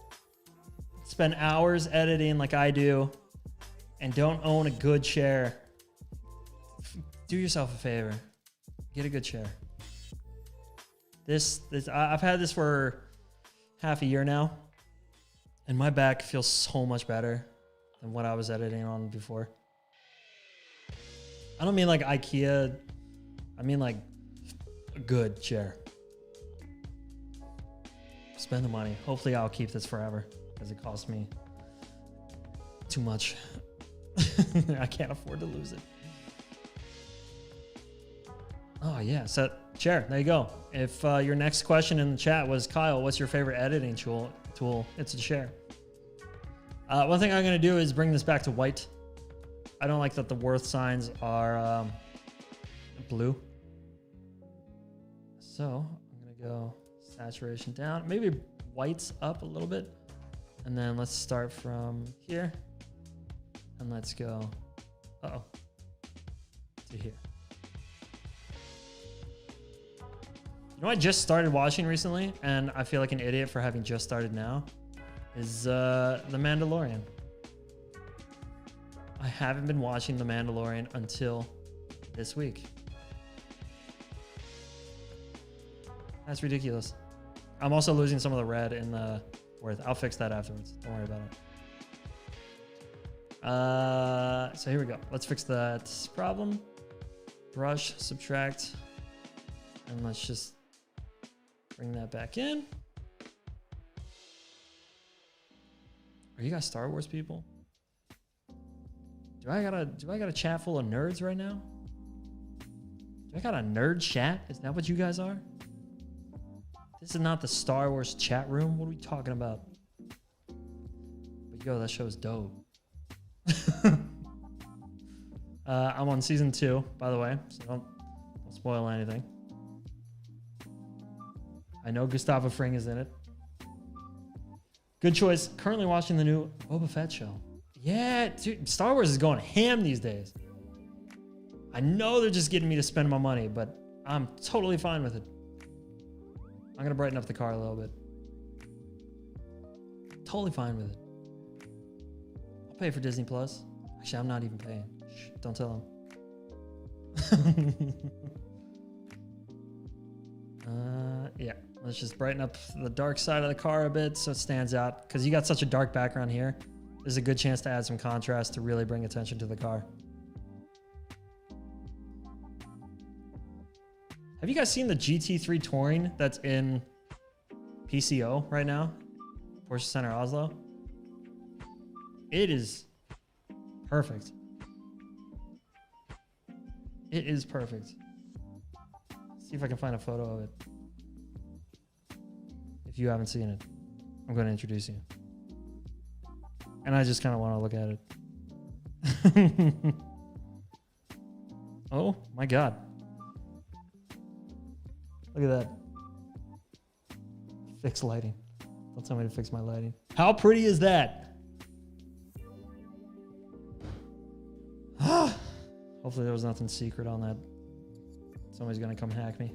[SPEAKER 1] spend hours editing like I do and don't own a good chair, do yourself a favor. Get a good chair. I've had this for half a year now, and my back feels so much better than what I was editing on before. I don't mean like IKEA. I mean like a good chair. Spend the money. Hopefully I'll keep this forever because it cost me too much. I can't afford to lose it. Oh yeah, so chair, there you go. If your next question in the chat was, Kyle, what's your favorite editing tool? It's a chair. One thing I'm gonna do is bring this back to white. I don't like that the worth signs are blue. So I'm gonna go saturation down, maybe whites up a little bit. And then let's start from here and let's go, to here. You know what I just started watching recently, and I feel like an idiot for having just started now, is The Mandalorian. I haven't been watching The Mandalorian until this week. That's ridiculous. I'm also losing some of the red in the worth. I'll fix that afterwards. Don't worry about it. So here we go. Let's fix that problem. Brush, subtract, and let's just bring that back in. Are you guys Star Wars people? Do I got a chat full of nerds right now? Do I got a nerd chat? Is that what you guys are? This is not the Star Wars chat room. What are we talking about? But yo, that show's dope. I'm on season 2, by the way, so don't spoil anything. I know Gustavo Fring is in it. Good choice. Currently watching the new Boba Fett show. Yeah, dude, Star Wars is going ham these days. I know they're just getting me to spend my money, but I'm totally fine with it. I'm gonna brighten up the car a little bit. Totally fine with it. I'll pay for Disney Plus. Actually, I'm not even paying. Shh, don't tell them. Yeah, let's just brighten up the dark side of the car a bit so it stands out. Because you got such a dark background here, there's a good chance to add some contrast to really bring attention to the car. Have you guys seen the GT3 Touring that's in PCO right now? Porsche Center Oslo. It is perfect. It is perfect. See if I can find a photo of it. If you haven't seen it, I'm going to introduce you. And I just kind of want to look at it. Oh my God. Look at that. Fix lighting. Don't tell me to fix my lighting. How pretty is that? Hopefully there was nothing secret on that. Somebody's gonna come hack me.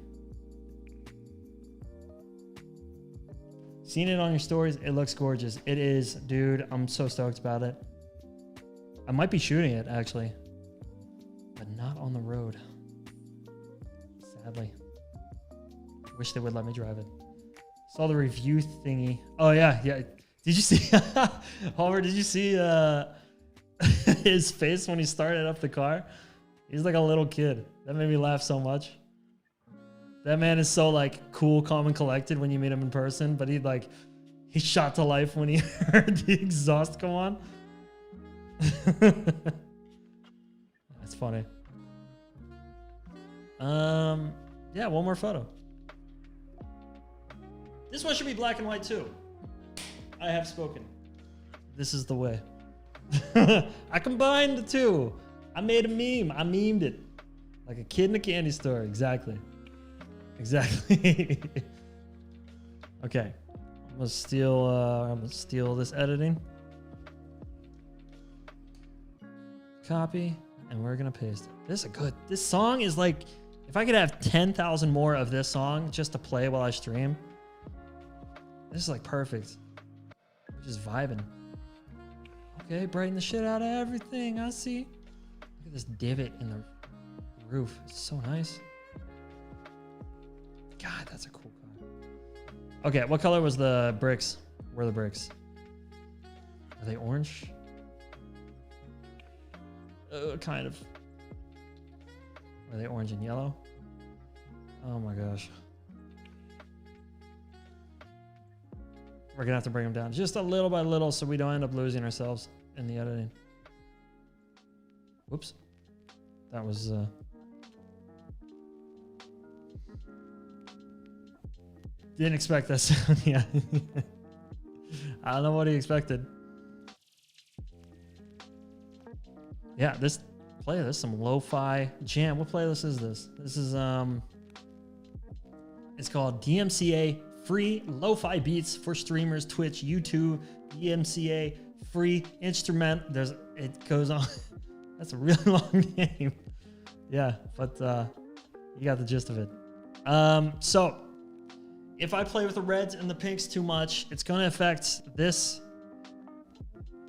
[SPEAKER 1] Seen it on your stories. It looks gorgeous. It is, dude. I'm so stoked about it. I might be shooting it actually, but not on the road. Sadly. Wish they would let me drive it. Saw the review thingy. Oh yeah. Did you see Homer, did you see his face when he started up the car? He's like a little kid. That made me laugh so much. That man is so like cool, calm, and collected when you meet him in person, but he shot to life when he heard the exhaust come on. That's funny. Yeah, one more photo. This one should be black and white too. I have spoken. This is the way. I combined the two. I made a meme. I memed it. Like a kid in a candy store. Exactly. Exactly. Okay. I'm gonna steal this editing. Copy. And we're gonna paste it. This song is like, if I could have 10,000 more of this song just to play while I stream, this is like perfect. We're just vibing. Okay, brighten the shit out of everything. I see. Look at this divot in the roof. It's so nice. God, that's a cool car. Okay, what color was the bricks? Where are the bricks? Are they orange? Kind of. Are they orange and yellow? Oh my gosh. We're gonna have to bring them down just a little by little so we don't end up losing ourselves in the editing. Whoops. That was didn't expect that sound. Yeah. I don't know what he expected. Yeah, this playlist, some lo-fi jam. What playlist is this? This is it's called DMCA Free Lo-Fi Beats for Streamers, Twitch, YouTube, DMCA Free Instrument. It goes on. That's a really long name. Yeah, but you got the gist of it. So if I play with the reds and the pinks too much, it's going to affect this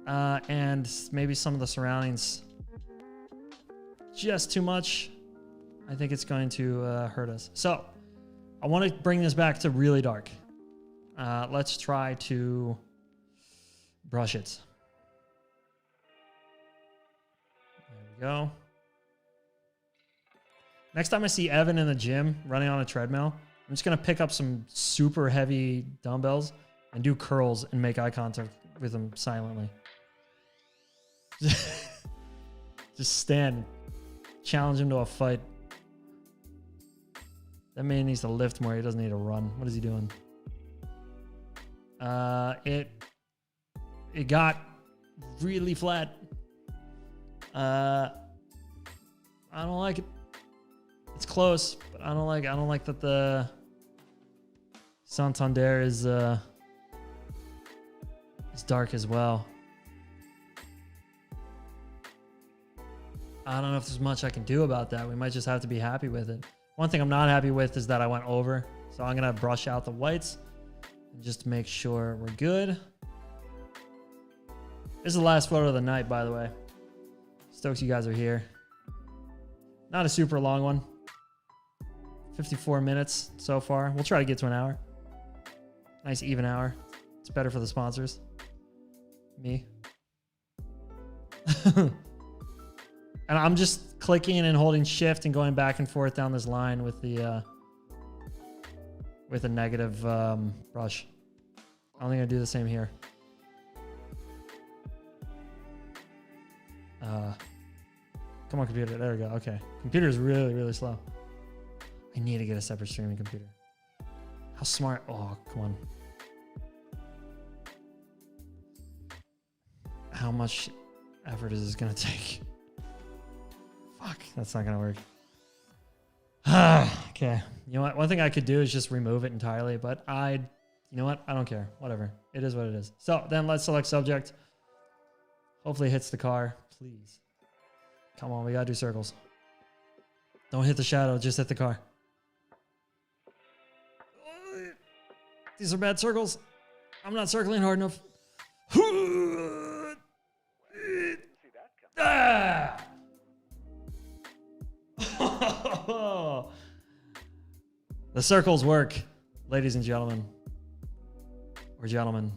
[SPEAKER 1] and maybe some of the surroundings just too much. I think it's going to hurt us. So I want to bring this back to really dark. Let's try to brush it. There we go. Next time I see Evan in the gym running on a treadmill, I'm just going to pick up some super heavy dumbbells and do curls and make eye contact with him silently. Just stand. Challenge him to a fight. That man needs to lift more. He doesn't need to run. What is he doing? It got really flat. I don't like it. It's close, but I don't like that the Santander is dark as well. I don't know if there's much I can do about that. We might just have to be happy with it. One thing I'm not happy with is that I went over. So I'm going to brush out the whites and just make sure we're good. This is the last photo of the night, by the way. Stokes you guys are here. Not a super long one. 54 minutes so far. We'll try to get to an hour. Nice even hour. It's better for the sponsors. Me. And I'm just clicking and holding shift and going back and forth down this line with the negative brush. I'm only gonna do the same here. Come on, computer. There we go. Okay. Computer is really, really slow. I need to get a separate streaming computer. How smart. Oh, come on. how much effort is this gonna take? Fuck, that's not gonna work. Okay, you know what? One thing I could do is just remove it entirely, but you know what? I don't care. Whatever. It is what it is. So then let's select subject. Hopefully it hits the car. Please. Come on, we gotta do circles. Don't hit the shadow, just hit the car. These are bad circles. I'm not circling hard enough. Ah! The circles work, ladies and gentlemen. Or gentlemen.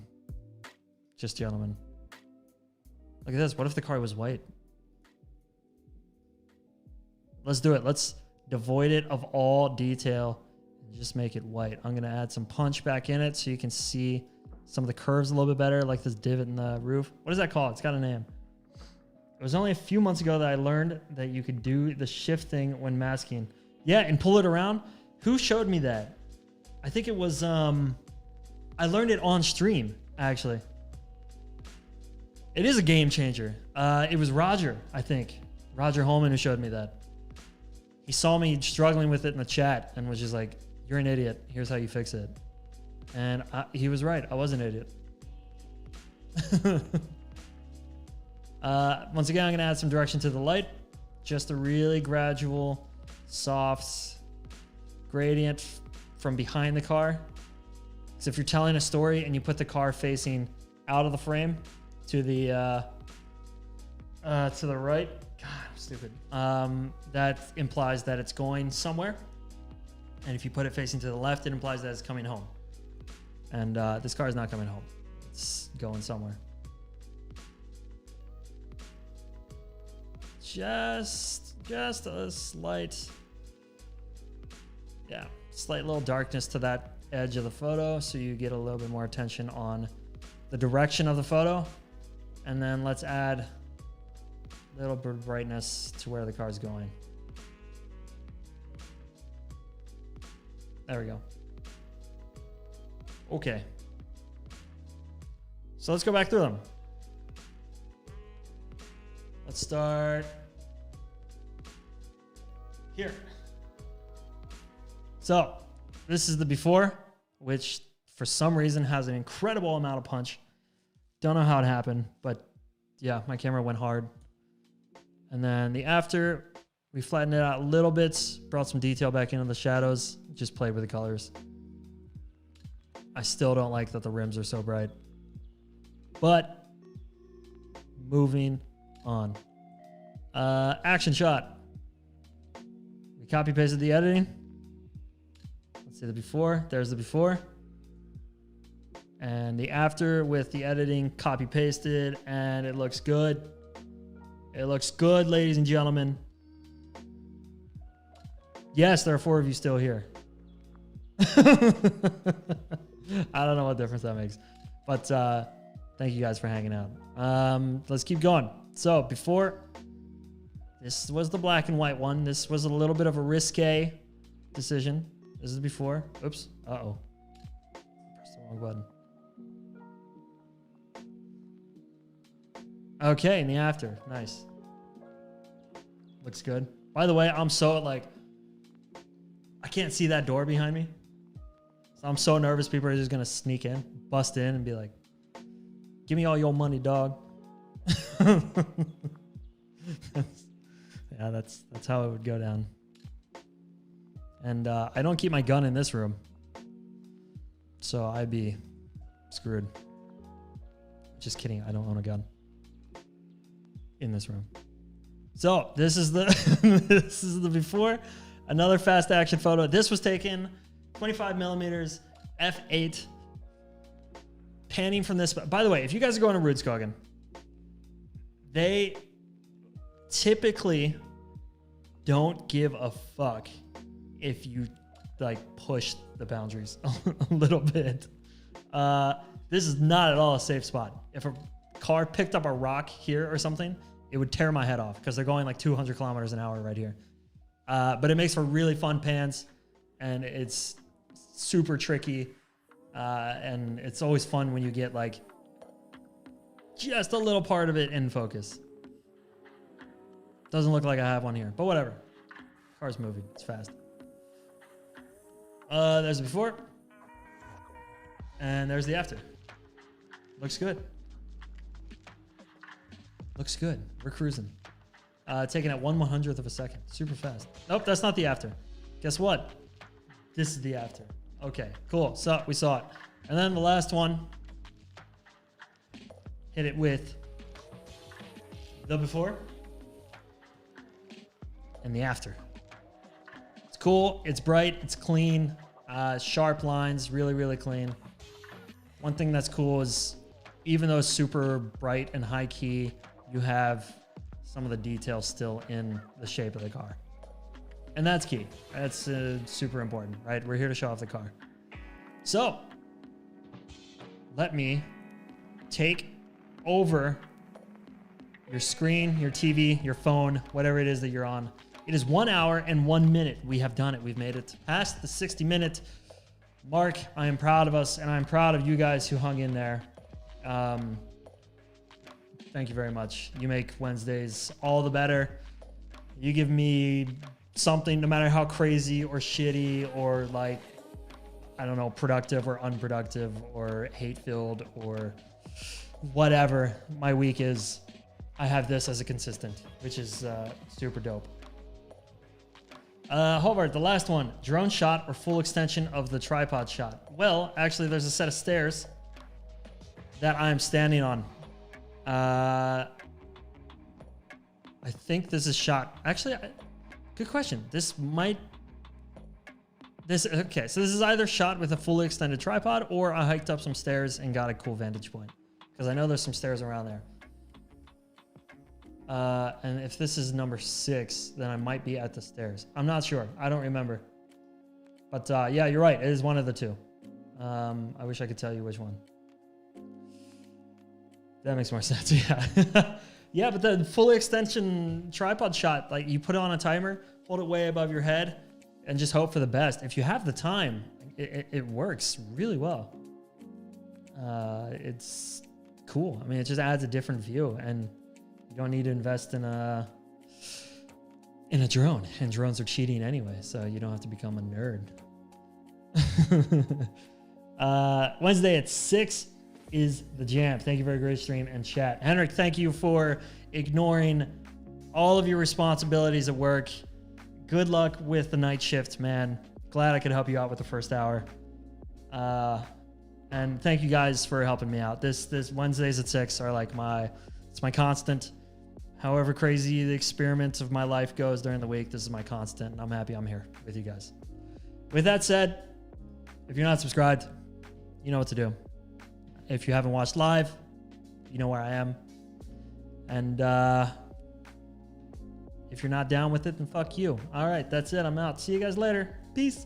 [SPEAKER 1] Just gentlemen. Look at this. What if the car was white? Let's do it. Let's devoid it of all detail and just make it white. I'm going to add some punch back in it so you can see some of the curves a little bit better, like this divot in the roof. What is that called? It's got a name. It was only a few months ago that I learned that you could do the shift thing when masking. Yeah, and pull it around. Who showed me that? I think it was, I learned it on stream, actually. It is a game changer. It was Roger, I think. Roger Holman who showed me that. He saw me struggling with it in the chat and was just like, you're an idiot. Here's how you fix it. And he was right. I was an idiot. Once again, I'm going to add some direction to the light. Just a really gradual, soft gradient from behind the car. Because if you're telling a story and you put the car facing out of the frame to the right, God, I'm stupid. That implies that it's going somewhere. And if you put it facing to the left, it implies that it's coming home. And this car is not coming home. It's going somewhere. Just a slight, yeah, slight little darkness to that edge of the photo, so you get a little bit more attention on the direction of the photo. And then let's add a little bit of brightness to where the car is going. There we go. Okay. So let's go back through them. Let's start here. So this is the before, which for some reason has an incredible amount of punch. Don't know how it happened, but yeah, my camera went hard. And then the after, we flattened it out a little bit, brought some detail back into the shadows, just played with the colors. I still don't like that the rims are so bright, but moving on. Action shot. We copy pasted the editing. Let's see the before. There's the before. And the after with the editing copy pasted, and it looks good. It looks good, ladies and gentlemen. Yes, there are 4 of you still here. I don't know what difference that makes, but thank you guys for hanging out. Let's keep going. So before, this was the black and white one. This was a little bit of a risque decision. This is before. Oops. Uh-oh. Pressed the wrong button. Okay, and the after. Nice. Looks good. By the way, I'm so like, I can't see that door behind me. So I'm so nervous people are just going to sneak in, bust in and be like, give me all your money, dog. Yeah, that's how it would go down. And I don't keep my gun in this room, so I'd be screwed. Just kidding. I don't own a gun in this room. So this is the this is the before. Another fast action photo. This was taken 25 millimeters f8. Panning from this. By the way, if you guys are going to Rudskogen, they typically don't give a fuck if you like push the boundaries a little bit. This is not at all a safe spot. If a car picked up a rock here or something, it would tear my head off because they're going like 200 kilometers an hour right here. But it makes for really fun pans, and it's super tricky. And it's always fun when you get like just a little part of it in focus. Doesn't look like I have one here, but whatever. Car's moving. It's fast. There's the before. And there's the after. Looks good. Looks good. We're cruising. Taking at 1/100th of a second. Super fast. Nope, that's not the after. Guess what? This is the after. Okay, cool. So we saw it. And then the last one. Hit it with the before and the after. It's cool. It's bright. It's clean. Sharp lines. Really, really clean. One thing that's cool is even though it's super bright and high key, you have some of the details still in the shape of the car. And that's key. That's super important, right? We're here to show off the car. So let me take over your screen, your TV, your phone, whatever it is that you're on. It is 1 hour and 1 minute. We have done it. We've made it past the 60-minute mark. I am proud of us, and I'm proud of you guys who hung in there. Thank you very much. You make Wednesdays all the better. You give me something, no matter how crazy or shitty or like, I don't know, productive or unproductive or hate-filled or whatever my week is. I have this as a consistent, which is super dope. Hobart, the last one, drone shot or full extension of the tripod shot. Well, actually, there's a set of stairs that I'm standing on. I think this is shot. Actually, good question. Okay, so this is either shot with a fully extended tripod or I hiked up some stairs and got a cool vantage point. Because I know there's some stairs around there. And if this is number 6, then I might be at the stairs. I'm not sure. I don't remember. But yeah, you're right. It is one of the two. I wish I could tell you which one. That makes more sense. Yeah. Yeah, but the full extension tripod shot, like you put it on a timer, hold it way above your head, and just hope for the best. If you have the time, it works really well. It's cool. I mean, it just adds a different view, and you don't need to invest in a drone. And drones are cheating anyway, so you don't have to become a nerd. Wednesday at 6 is the jam. Thank you for a great stream and chat. Henrik, thank you for ignoring all of your responsibilities at work. Good luck with the night shift, man. Glad I could help you out with the first hour. And thank you guys for helping me out. This Wednesdays at 6 are like it's my constant. However crazy the experiment of my life goes during the week, this is my constant. And I'm happy I'm here with you guys. With that said, if you're not subscribed, you know what to do. If you haven't watched live, you know where I am. And if you're not down with it, then fuck you. All right, that's it. I'm out. See you guys later. Peace.